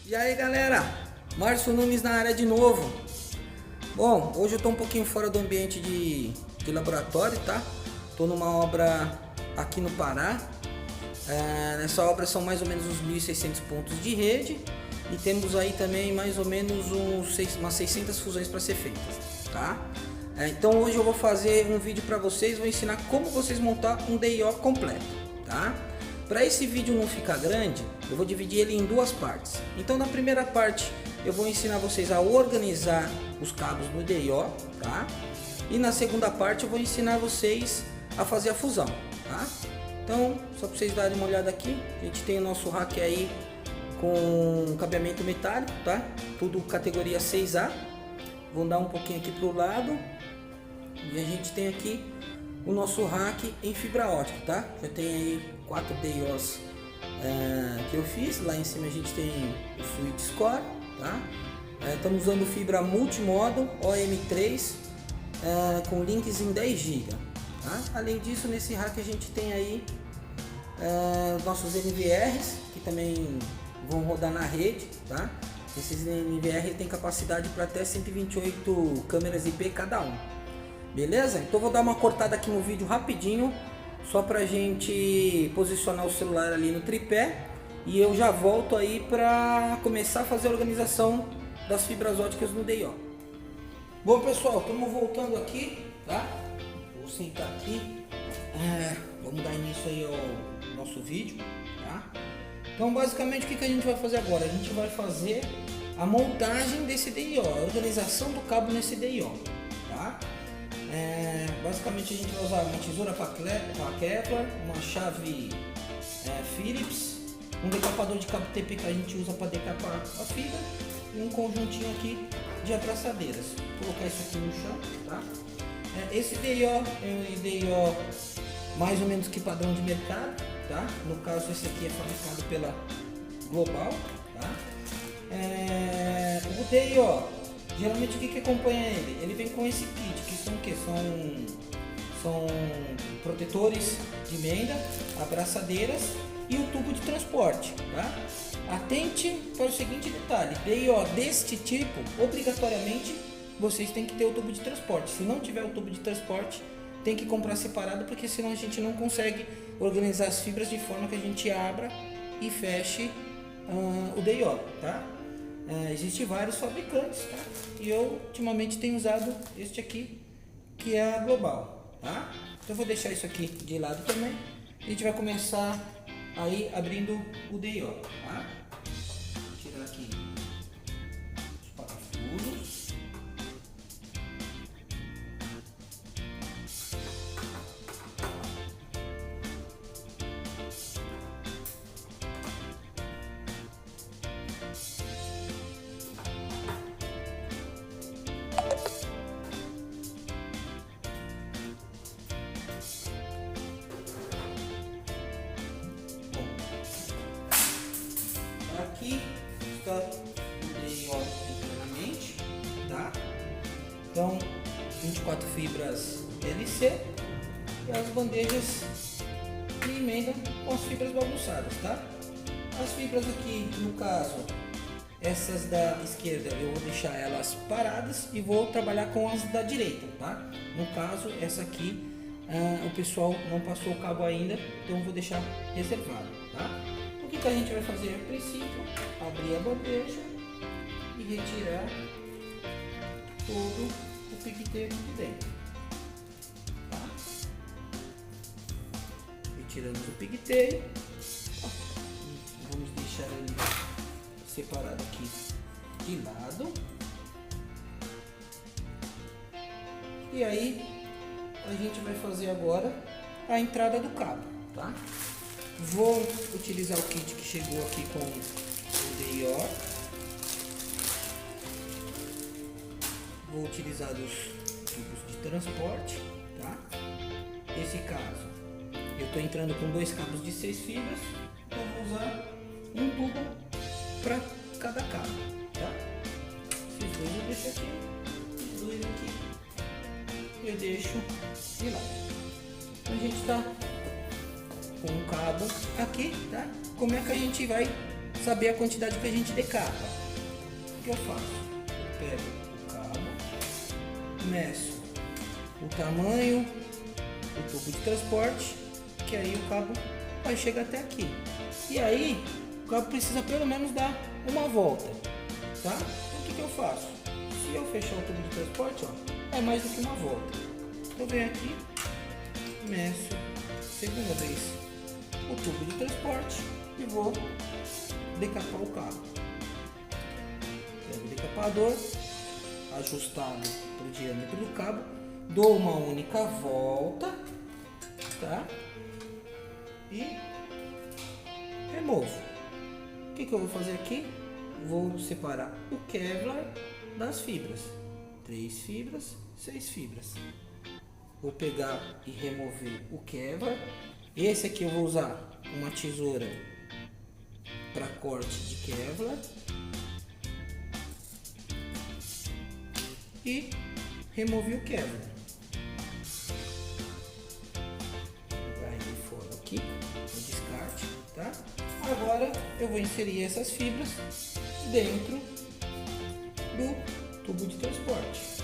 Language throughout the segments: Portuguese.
E aí galera, Márcio Nunes na área de novo. Bom, hoje eu tô um pouquinho fora do ambiente de laboratório, tá? Tô numa obra aqui no Pará. Nessa obra são mais ou menos uns 1.600 pontos de rede. E temos aí também mais ou menos umas 600 fusões para ser feitas, tá? Então hoje eu vou fazer um vídeo para vocês, vou ensinar como vocês montar um DIO completo, tá? Para esse vídeo não ficar grande, eu vou dividir ele em duas partes. Então na primeira parte eu vou ensinar vocês a organizar os cabos no DIO, tá? E na segunda parte eu vou ensinar vocês a fazer a fusão, tá? Então, só para vocês darem uma olhada aqui, a gente tem o nosso rack aí com cabeamento metálico, tá? Tudo categoria 6A. Vou dar um pouquinho aqui pro lado. E a gente tem aqui o nosso rack em fibra ótica, tá? Já tem aí 4 DIOs que eu fiz. Lá em cima a gente tem o Fluid Score, tá? Estamos usando fibra multimodo OM3 com links em 10 GB, tá? Além disso, nesse rack a gente tem aí nossos NVRs que também vão rodar na rede, tá? Esses NVR tem capacidade para até 128 câmeras IP cada um. Beleza? Então vou dar uma cortada aqui no vídeo rapidinho, só pra gente posicionar o celular ali no tripé, e eu já volto aí para começar a fazer a organização das fibras óticas no DIO. Bom pessoal, estamos voltando aqui, tá? Vou sentar aqui, vamos dar início aí ao nosso vídeo, tá? Então basicamente o que a gente vai fazer agora? A gente vai fazer a montagem desse DIO, a organização do cabo nesse DIO, tá? Basicamente a gente vai usar uma tesoura para Kevlar, uma chave Phillips, um decapador de cabo TP que a gente usa para decapar a fibra e um conjuntinho aqui de abraçadeiras. Vou colocar isso aqui no chão, tá? Esse DIO é um DIO mais ou menos que padrão de mercado, tá? No caso esse aqui é fabricado pela Global, tá? O DIO, geralmente o que acompanha ele? Ele vem com esse kit, que são o que? São protetores de emenda, abraçadeiras e o tubo de transporte, tá? Atente para o seguinte detalhe: DIO deste tipo, obrigatoriamente vocês têm que ter o tubo de transporte. Se não tiver o tubo de transporte, tem que comprar separado, porque senão a gente não consegue organizar as fibras de forma que a gente abra e feche o DIO, tá? Existem vários fabricantes, tá? E eu ultimamente tenho usado este aqui, que é a Global, tá? Então eu vou deixar isso aqui de lado também. A gente vai começar aí abrindo o DIO, tá? Vou tirar aqui os parafusos. Aqui está o DIO internamente, tá? Então 24 fibras LC e as bandejas de emenda com as fibras bagunçadas, tá? As fibras aqui, no caso, essas da esquerda eu vou deixar elas paradas e vou trabalhar com as da direita, tá? No caso, essa aqui o pessoal não passou o cabo ainda, então eu vou deixar reservado, tá? O que a gente vai fazer a princípio? Abrir a bandeja e retirar todo o pigtail aqui de dentro, tá? Retiramos o pigtail, vamos deixar ele separado aqui de lado, e aí a gente vai fazer agora a entrada do cabo, tá? Vou utilizar o kit que chegou aqui com o DIO. Vou utilizar os tubos de transporte, tá? Nesse caso, eu estou entrando com 2 cabos de 6 fibras, então vou usar um tubo para cada cabo, tá? Esses dois eu deixo aqui, esses dois aqui eu deixo de lado. A gente está com um cabo aqui, tá? Como é que a gente vai saber a quantidade que a gente decapa. O que eu faço? Eu pego o cabo, meço o tamanho do tubo de transporte, que aí o cabo vai chegar até aqui. E aí o cabo precisa pelo menos dar uma volta, tá? Então, o que eu faço? Se eu fechar o tubo de transporte, ó, é mais do que uma volta. Eu venho aqui, meço segunda vez o tubo de transporte e vou decapar o cabo. Pego o decapador, ajustado para o diâmetro do cabo, dou uma única volta, tá? E removo. O que eu vou fazer aqui? Vou separar o Kevlar das fibras. 3 fibras, 6 fibras. Vou pegar e remover o Kevlar. Esse aqui eu vou usar uma tesoura para corte de Kevlar. E removi o Kevlar. Vou jogar ele fora aqui, no descarte, tá? Agora eu vou inserir essas fibras dentro do tubo de transporte.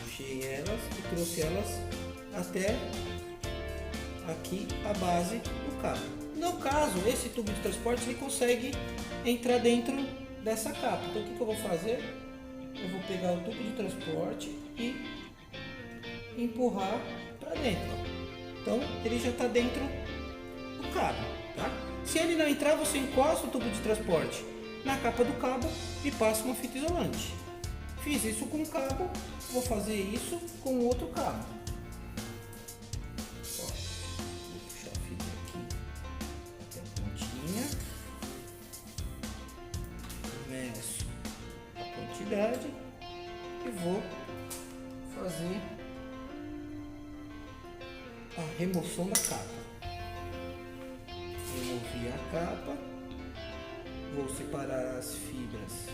Puxei elas e trouxe elas até aqui a base do cabo. No caso, esse tubo de transporte ele consegue entrar dentro dessa capa. Então o que eu vou fazer? Eu vou pegar o tubo de transporte e empurrar para dentro. Então ele já está dentro do cabo, tá? Se ele não entrar, você encosta o tubo de transporte na capa do cabo e passa uma fita isolante. Fiz isso com um cabo, vou fazer isso com outro cabo. Ó, vou puxar a fita aqui até a pontinha, meço a quantidade e vou fazer a remoção da capa. Removi a capa, vou separar as fibras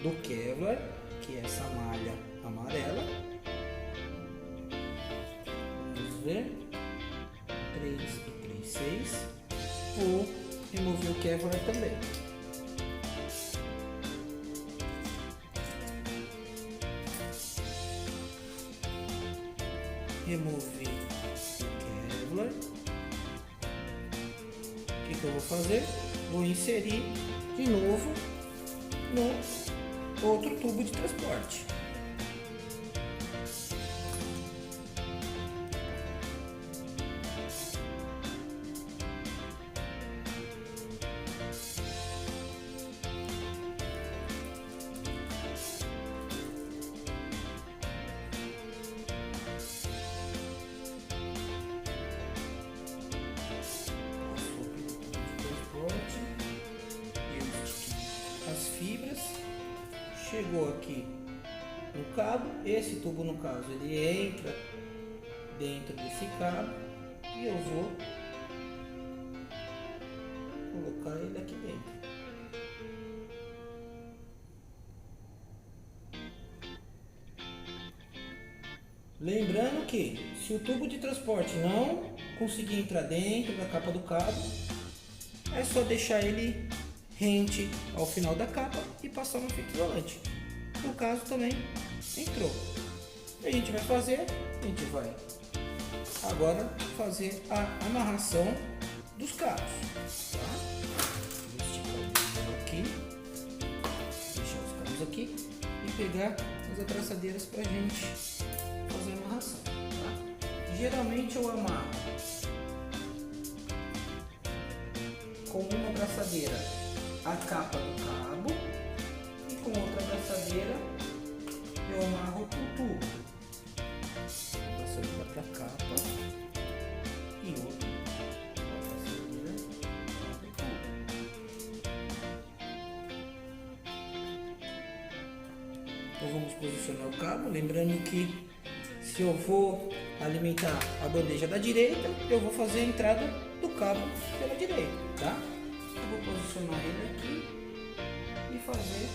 do Kevlar, que é essa malha amarela. Vamos ver, 3 e 3, 6. Vou remover o Kevlar também. Removi o Kevlar. O que eu vou fazer? Vou inserir de novo no outro tubo de transporte. As fibras, chegou aqui no cabo, esse tubo no caso ele entra dentro desse cabo e eu vou colocar ele aqui dentro. Lembrando que se o tubo de transporte não conseguir entrar dentro da capa do cabo, é só deixar ele rente ao final da capa e passar uma fita isolante. No caso também entrou. O que a gente vai fazer? A gente vai agora fazer a amarração dos cabos. Tá? Vou esticar aqui, deixar os cabos aqui e pegar as abraçadeiras para a gente fazer a amarração. Tá? Geralmente eu amarro com uma abraçadeira a capa do cabo e com outra abraçadeira eu amarro o tubo. Abraçadeira para a capa e outra abraçadeira para o tubo. Então vamos posicionar o cabo, lembrando que Se eu vou alimentar a bandeja da direita, eu vou fazer a entrada do cabo pela direita, tá? Eu vou posicionar ele aqui e fazer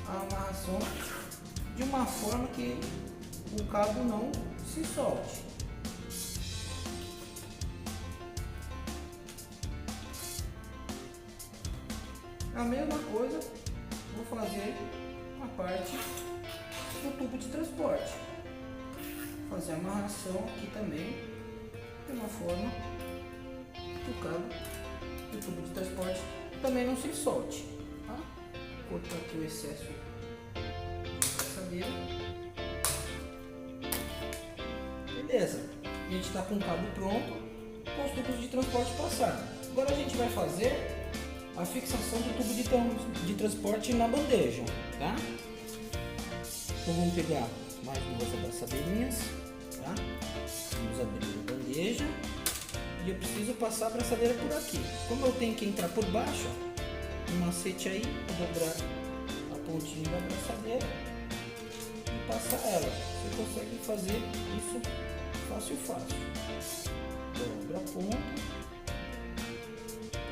a amarração de uma forma que o cabo não se solte. A mesma coisa vou fazer na parte do tubo de transporte. Fazer a amarração aqui também de uma forma que o cabo do tubo de transporte também não se solte, tá? Vou cortar aqui o excesso da braçadeira. Beleza, a gente está com o cabo pronto, com os tubos de transporte passados. Agora a gente vai fazer a fixação do tubo de transporte na bandeja, tá? Então vamos pegar mais duas abraçadeirinhas, tá? Vamos abrir a bandeja e eu preciso passar a abraçadeira por aqui. Como eu tenho que entrar por baixo, ó, um macete aí, vou dobrar a pontinha da abraçadeira e passar ela. Você consegue fazer isso fácil. Dobra a ponta.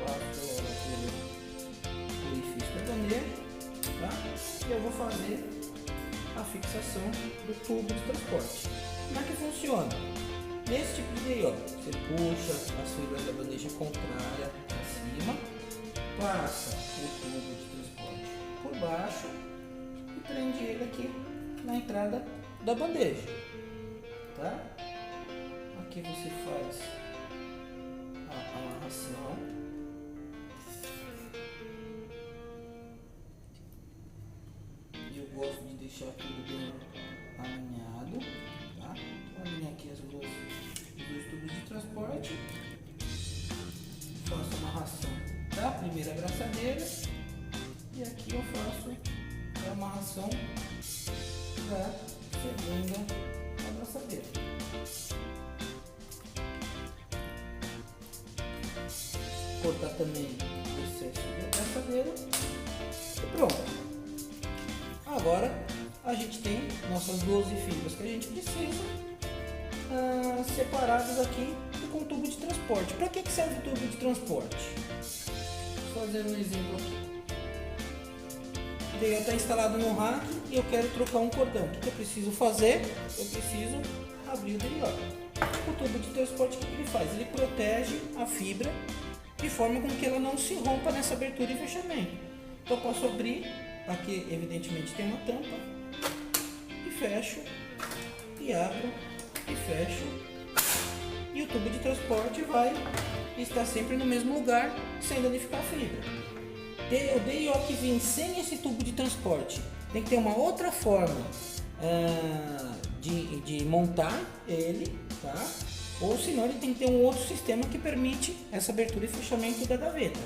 Passo aquele orifício da bandeja, tá? E eu vou fazer a fixação do tubo de transporte. Como é que funciona? Nesse tipo de aí, ó, você puxa as fibras da bandeja contrária para cima, passa o tubo de transporte por baixo e prende ele aqui na entrada da bandeja, tá? Aqui você faz a amarração. Eu gosto de deixar tudo bem alinhado, tá? Vou alinhar aqui os dois tubos de transporte. Faço a amarração da primeira abraçadeira e aqui eu faço a amarração da segunda abraçadeira. Cortar também o excesso da abraçadeira e pronto. Agora a gente tem nossas 12 fibras que a gente precisa separadas aqui com o tubo de transporte. Para que serve o tubo de transporte? Vou fazer um exemplo aqui. Ele está instalado no rack e eu quero trocar um cordão. O que eu preciso fazer? Eu preciso abrir o DIO. O tubo de transporte, o que ele faz? Ele protege a fibra de forma com que ela não se rompa nessa abertura e fechamento. Então eu posso abrir. Aqui evidentemente tem uma tampa e fecho e abro e fecho e o tubo de transporte vai estar sempre no mesmo lugar sem danificar a fibra. O DIO que vem sem esse tubo de transporte tem que ter uma outra forma de montar ele, tá? Ou senão ele tem que ter um outro sistema que permite essa abertura e fechamento da gaveta.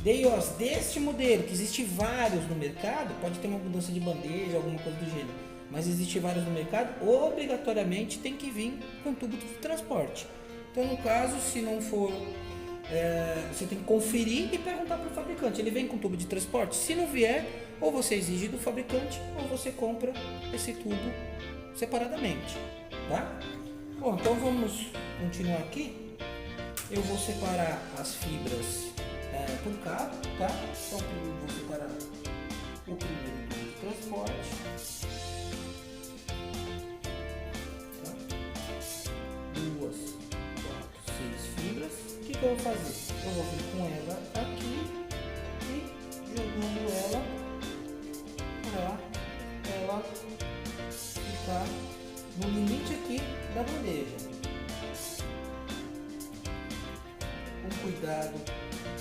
DIOs deste modelo, que existe vários no mercado, pode ter uma mudança de bandeja, alguma coisa do gênero, mas existe vários no mercado, obrigatoriamente tem que vir com tubo de transporte. Então no caso, se não for, você tem que conferir e perguntar para o fabricante, ele vem com tubo de transporte? Se não vier, ou você exige do fabricante, ou você compra esse tubo separadamente, tá? Bom, então vamos continuar aqui. Eu vou separar as fibras por cabo, tá? Então primeiro vou separar o primeiro tubo de transporte, tá? 2, 4, 6 fibras. O que eu vou fazer? Eu vou vir com ela aqui e jogando ela para ela ficar no limite aqui da bandeja. Com cuidado,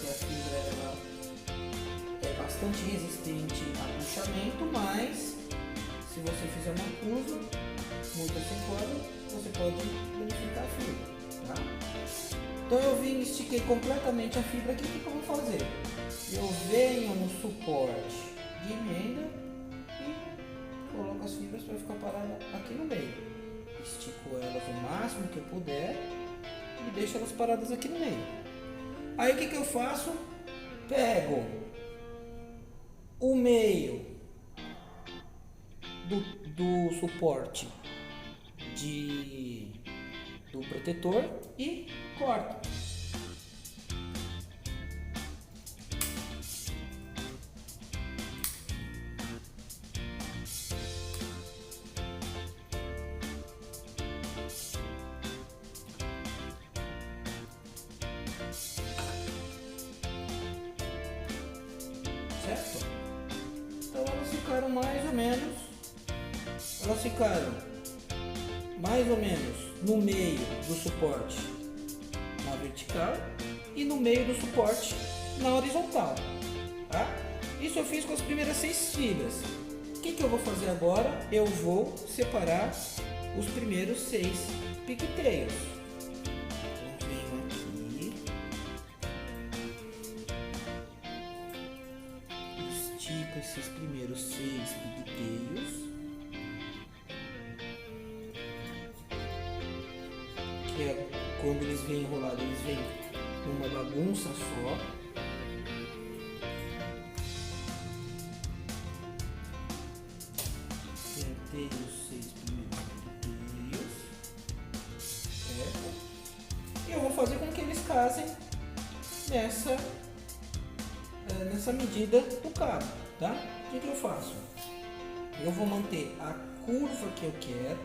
a fibra ela é bastante resistente a puxamento, mas se você fizer uma curva muito acentuada, você pode danificar a fibra, tá? Então eu estiquei completamente a fibra aqui. O que eu vou fazer? Eu venho no suporte de emenda e coloco as fibras para ficar parada aqui no meio. Estico elas o máximo que eu puder e deixo elas paradas aqui no meio. Aí o que eu faço? Pego o meio do suporte do protetor e corto. Certo? Então elas ficaram mais ou menos no meio do suporte na vertical e no meio do suporte na horizontal, tá? Isso eu fiz com as primeiras 6 fibras. O que eu vou fazer agora? Eu vou separar os primeiros 6 pigtails. Eu venho aqui, estico esses primeiros 6 pigtails, que é quando eles vêm enrolados, eles vêm numa bagunça só. Apertei os 6 primeiros pigtails, certo? E eu vou fazer com que eles casem nessa medida do cabo, tá? O que eu faço? Eu vou manter a curva que eu quero,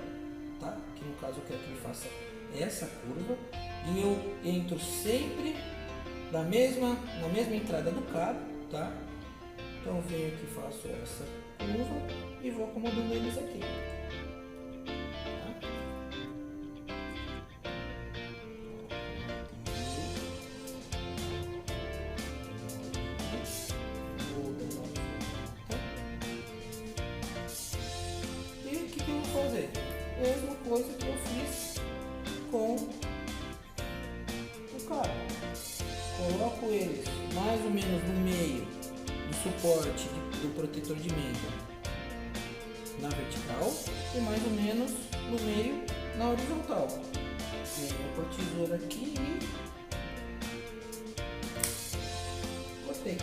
tá? Que no caso eu quero que ele faça essa curva, e eu entro sempre na mesma entrada do cabo, tá? Então eu venho aqui, faço essa curva e vou acomodando eles aqui, tá? Vou dar uma volta. E o que eu vou fazer? Mesma coisa que eu fiz com o cabo. Coloco eles mais ou menos no meio do suporte do protetor de menta na vertical e mais ou menos no meio na horizontal. Venho com a tesoura aqui e cortei.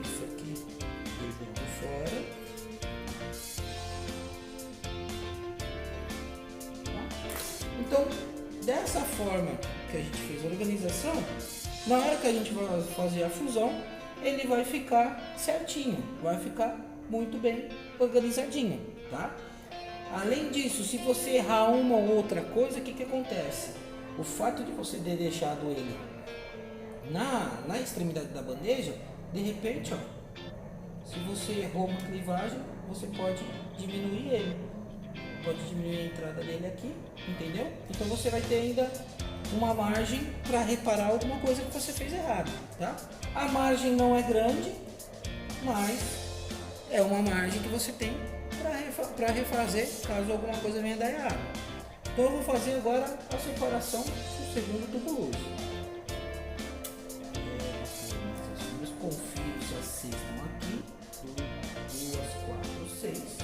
Isso aqui eu jogo fora. Então, dessa forma que a gente fez a organização, na hora que a gente vai fazer a fusão, ele vai ficar certinho, vai ficar muito bem organizadinho, tá? Além disso, se você errar uma ou outra coisa, o que acontece? O fato de você ter deixado ele na extremidade da bandeja, de repente, ó, se você errou uma clivagem, você pode diminuir ele. Pode diminuir a entrada dele aqui, entendeu? Então você vai ter ainda uma margem para reparar alguma coisa que você fez errado, tá? A margem não é grande, mas é uma margem que você tem para refazer caso alguma coisa venha dar errado. Então eu vou fazer agora a separação do segundo tubo luz. Os confios assim estão aqui, 2, 4, 6.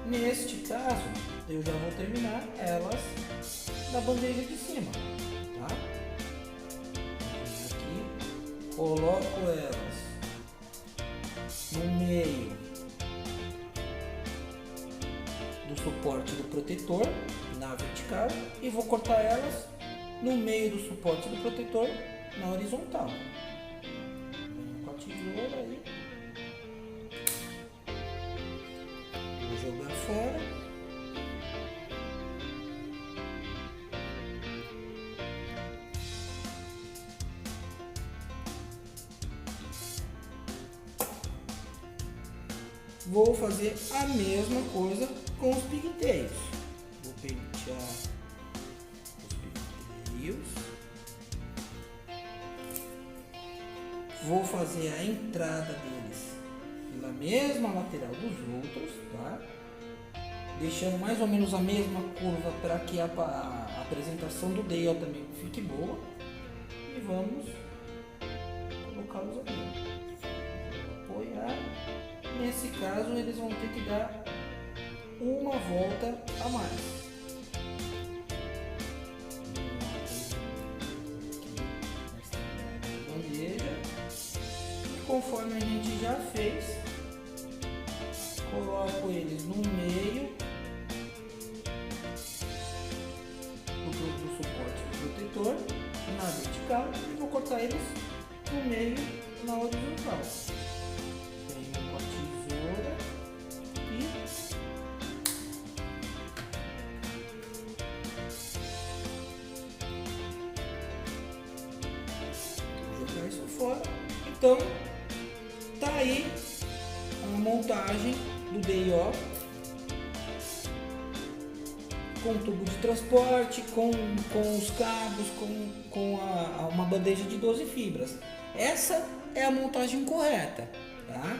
Neste caso, eu já vou terminar elas na bandeja de cima, tá? Aqui, coloco elas no meio do suporte do protetor, na vertical, e vou cortar elas no meio do suporte do protetor, na horizontal. Venho com a tesoura aí. Jogar fora. Vou fazer a mesma coisa com os pigtails. Vou pentear os pigtails. Vou fazer a entrada deles pela mesma lateral dos outros, tá? Deixando mais ou menos a mesma curva para que a apresentação do Dale também fique boa. E vamos colocá-los aqui. Vou apoiar. Nesse caso eles vão ter que dar uma volta a mais. Bandeja. E conforme a gente já fez, coloco eles no meio do suporte do protetor, na vertical, e vou cortar eles no meio na horizontal. Venho com a tesoura e vou jogar isso fora. Então tá aí a montagem do DIO com tubo de transporte, com os cabos, com uma bandeja de 12 fibras. Essa é a montagem correta, tá?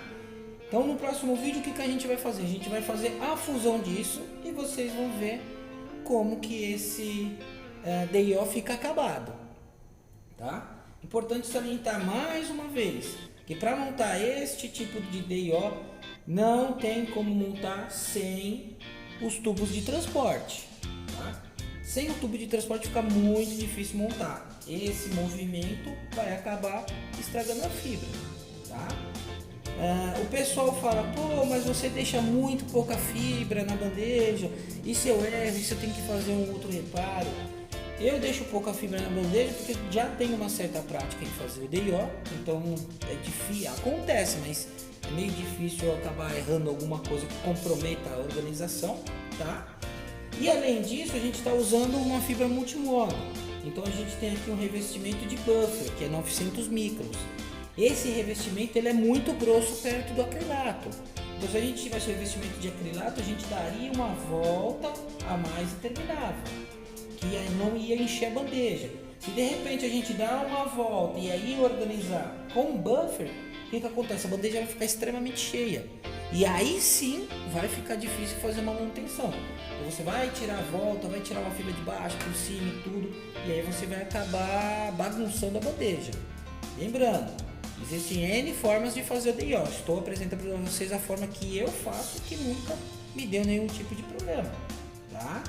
Então no próximo vídeo o que a gente vai fazer? A gente vai fazer a fusão disso e vocês vão ver como que esse DIO fica acabado, tá? Importante salientar mais uma vez que para montar este tipo de DIO não tem como montar sem os tubos de transporte, tá? Sem o tubo de transporte fica muito difícil montar. Esse movimento vai acabar estragando a fibra, tá? O pessoal fala, pô, mas você deixa muito pouca fibra na bandeja, e se eu erro, e se eu tenho que fazer um outro reparo? Eu deixo pouca fibra na bandeja porque já tenho uma certa prática em fazer o DIO, então é difícil, acontece, mas é meio difícil eu acabar errando alguma coisa que comprometa a organização, tá? E além disso, a gente está usando uma fibra multimodo. Então a gente tem aqui um revestimento de buffer, que é 900 microns. Esse revestimento ele é muito grosso perto do acrilato. Então se a gente tivesse o revestimento de acrilato, a gente daria uma volta a mais e terminava, que não ia encher a bandeja. Se de repente a gente dá uma volta e aí organizar com buffer, o que acontece? A bandeja vai ficar extremamente cheia. E aí sim vai ficar difícil fazer uma manutenção. Então você vai tirar a volta, vai tirar uma fibra de baixo, por cima e tudo, e aí você vai acabar bagunçando a bandeja. Lembrando, existem N formas de fazer o DIO. Estou apresentando para vocês a forma que eu faço, que nunca me deu nenhum tipo de problema, tá?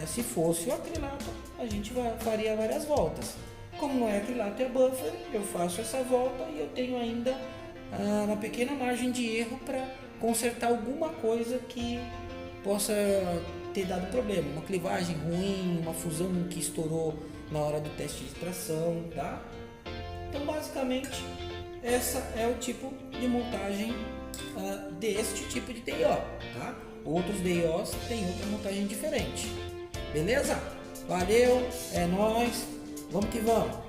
Se fosse o acrilato, a gente faria várias voltas. Como não é acrilato, é buffer, eu faço essa volta e eu tenho ainda uma pequena margem de erro para consertar alguma coisa que possa ter dado problema, uma clivagem ruim, uma fusão que estourou na hora do teste de tração, tá? Então basicamente essa é o tipo de montagem deste tipo de DIO, tá? Outros DIOs têm outra montagem diferente, beleza? Valeu, é nóis, vamos que vamos!